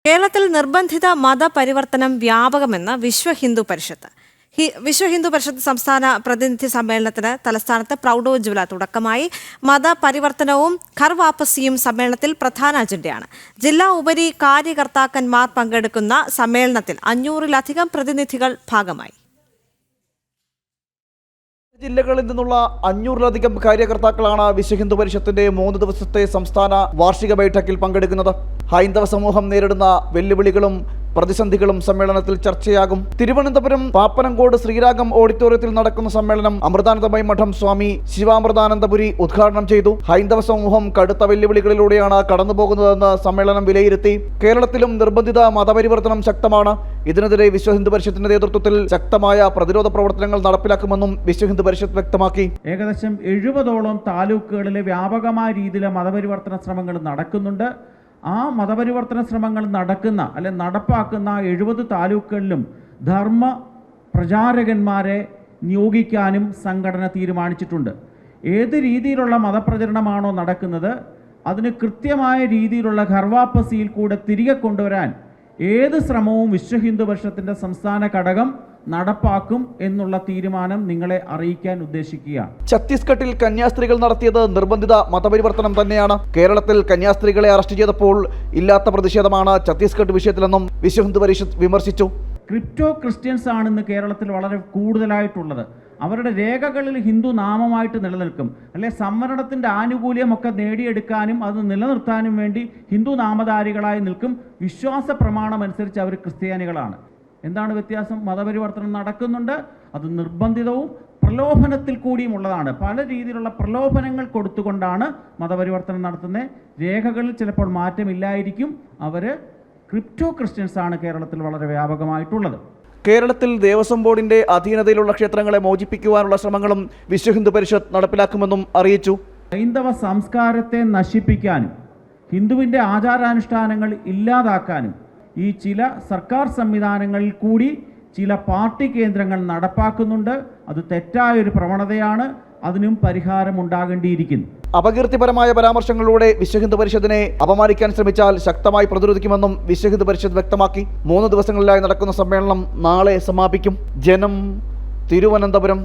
കേരളത്തിൽ നിർബന്ധിത മതപരിവർത്തനം വ്യാപകമെന്ന് വിശ്വ ഹിന്ദു പരിഷത്ത്. വിശ്വ ഹിന്ദു പരിഷത്ത് സംസ്ഥാന പ്രതിനിധി സമ്മേളനത്തിന് തലസ്ഥാനത്ത് പ്രൗഢോജ്വല തുടക്കമായി. മതപരിവർത്തനവും ഘർ വാപ്പസിയും സമ്മേളനത്തിൽ പ്രധാന അജണ്ടയാണ്. ജില്ലാ ഉപരി കാര്യകർത്താക്കന്മാർ പങ്കെടുക്കുന്ന സമ്മേളനത്തിൽ 500-ലധികം പ്രതിനിധികൾ ഭാഗമായി. ജില്ലകളിൽ നിന്നുള്ള 500-ലധികം കാര്യകർത്താക്കളാണ് വിശ്വ ഹിന്ദു പരിഷത്തിന്റെ 3 ദിവസത്തെ സംസ്ഥാന വാർഷിക ബൈഠക്കിൽ പങ്കെടുക്കുന്നത്. ഹൈന്ദവ സമൂഹം നേരിടുന്ന വെല്ലുവിളികളും പ്രതിസന്ധികളും സമ്മേളനത്തിൽ ചർച്ചയാകും. തിരുവനന്തപുരം പാപ്പനംകോട് ശ്രീരാഗം ഓഡിറ്റോറിയത്തിൽ നടക്കുന്ന സമ്മേളനം അമൃതാനന്ദമയി മഠം സ്വാമി ശിവാമൃതാനന്ദപുരി ഉദ്ഘാടനം ചെയ്തു. ഹൈന്ദവ സമൂഹം കടുത്ത വെല്ലുവിളികളിലൂടെയാണ് കടന്നുപോകുന്നതെന്ന് സമ്മേളനം വിലയിരുത്തി. കേരളത്തിലും നിർബന്ധിത മതപരിവർത്തനം ശക്തമാണ്. ഇതിനെതിരെ വിശ്വ ഹിന്ദു പരിഷത്തിന്റെ നേതൃത്വത്തിൽ ശക്തമായ പ്രതിരോധ പ്രവർത്തനങ്ങൾ നടപ്പിലാക്കുമെന്നും വിശ്വ ഹിന്ദു പരിഷത്ത് വ്യക്തമാക്കി. ഏകദേശം 70ഓളം താലൂക്കുകളിലെ വ്യാപകമായ രീതിയിലെ മതപരിവർത്തന ശ്രമങ്ങൾ നടക്കുന്നുണ്ട്. ആ മതപരിവർത്തന ശ്രമങ്ങൾ നടപ്പാക്കുന്ന 70 താലൂക്കുകളിലും ധർമ്മ പ്രചാരകന്മാരെ നിയോഗിക്കാനും സംഘടന തീരുമാനിച്ചിട്ടുണ്ട്. ഏത് രീതിയിലുള്ള മതപ്രചരണമാണോ നടക്കുന്നത് അതിന് കൃത്യമായ രീതിയിലുള്ള ഘർവാപ്പസിയിൽ കൂടെ തിരികെ കൊണ്ടുവരാൻ ഏത് ശ്രമവും വിശ്വ ഹിന്ദു പരിഷത്തിൻ്റെ സംസ്ഥാന ഘടകം നടപ്പാക്കും എന്നുള്ള തീരുമാനം നിങ്ങളെ അറിയിക്കാൻ ഉദ്ദേശിക്കുകയാണ്. ഛത്തീസ്ഗഡിൽ കന്യാസ്ത്രീകൾ നടത്തിയത് നിർബന്ധിത മതപരിവർത്തനം തന്നെയാണ്. കേരളത്തിൽ കന്യാസ്ത്രീകളെ അറസ്റ്റ് ചെയ്തപ്പോൾ ഇല്ലാത്ത പ്രതിഷേധമാണ് ഛത്തീസ്ഗഡ് വിഷയത്തിലെന്നും വിശ്വ ഹിന്ദു പരിഷത്ത് വിമർശിച്ചു. ക്രിപ്റ്റോ ക്രിസ്ത്യൻസ് ആണ് ഇന്ന് കേരളത്തിൽ വളരെ കൂടുതലായിട്ടുള്ളത്. അവരുടെ രേഖകളിൽ ഹിന്ദു നാമമായിട്ട് നിലനിൽക്കും. അല്ലെ സംവരണത്തിൻ്റെ ആനുകൂല്യമൊക്കെ നേടിയെടുക്കാനും അത് നിലനിർത്താനും വേണ്ടി ഹിന്ദു നാമധാരികളായി നിൽക്കും. വിശ്വാസ പ്രമാണം അനുസരിച്ച് അവർ ക്രിസ്ത്യാനികളാണ്. എന്താണ് വ്യത്യാസം? മതപരിവർത്തനം നടക്കുന്നുണ്ട്. അത് നിർബന്ധിതവും പ്രലോഭനത്തിൽ കൂടിയും ഉള്ളതാണ്. പല രീതിയിലുള്ള പ്രലോഭനങ്ങൾ കൊടുത്തുകൊണ്ടാണ് മതപരിവർത്തനം നടത്തുന്നത്. രേഖകളിൽ ചിലപ്പോൾ മാറ്റമില്ലായിരിക്കും. അവർ ക്രിപ്റ്റോ ക്രിസ്ത്യൻസ് ആണ് കേരളത്തിൽ വളരെ വ്യാപകമായിട്ടുള്ളത്. കേരളത്തിൽ ദേവസ്വം ബോർഡിന്റെ അധീനതയിലുള്ള ക്ഷേത്രങ്ങളെ മോചിപ്പിക്കുവാനുള്ള ശ്രമങ്ങളും വിശ്വ ഹിന്ദു പരിഷത്ത് നടപ്പിലാക്കുമെന്നും അറിയിച്ചു. ഹൈന്ദവ സംസ്കാരത്തെ നശിപ്പിക്കാനും ഹിന്ദുവിൻ്റെ ആചാരാനുഷ്ഠാനങ്ങൾ ഇല്ലാതാക്കാനും ഈ ചില സർക്കാർ സംവിധാനങ്ങളിൽ കൂടി ചില പാർട്ടി കേന്ദ്രങ്ങൾ നടപ്പാക്കുന്നുണ്ട്. അത് തെറ്റായൊരു പ്രവണതയാണ്. അതിനും പരിഹാരമുണ്ടാകേണ്ടിയിരിക്കുന്നു. അപകീർത്തിപരമായ പരാമർശങ്ങളിലൂടെ വിശ്വ ഹിന്ദു പരിഷത്തിനെ അപമാനിക്കാൻ ശ്രമിച്ചാൽ ശക്തമായി പ്രതിരോധിക്കുമെന്നും വിശ്വ ഹിന്ദു പരിഷത്ത് വ്യക്തമാക്കി. 3 ദിവസങ്ങളിലായി നടക്കുന്ന സമ്മേളനം നാളെ സമാപിക്കും. ജനം, തിരുവനന്തപുരം.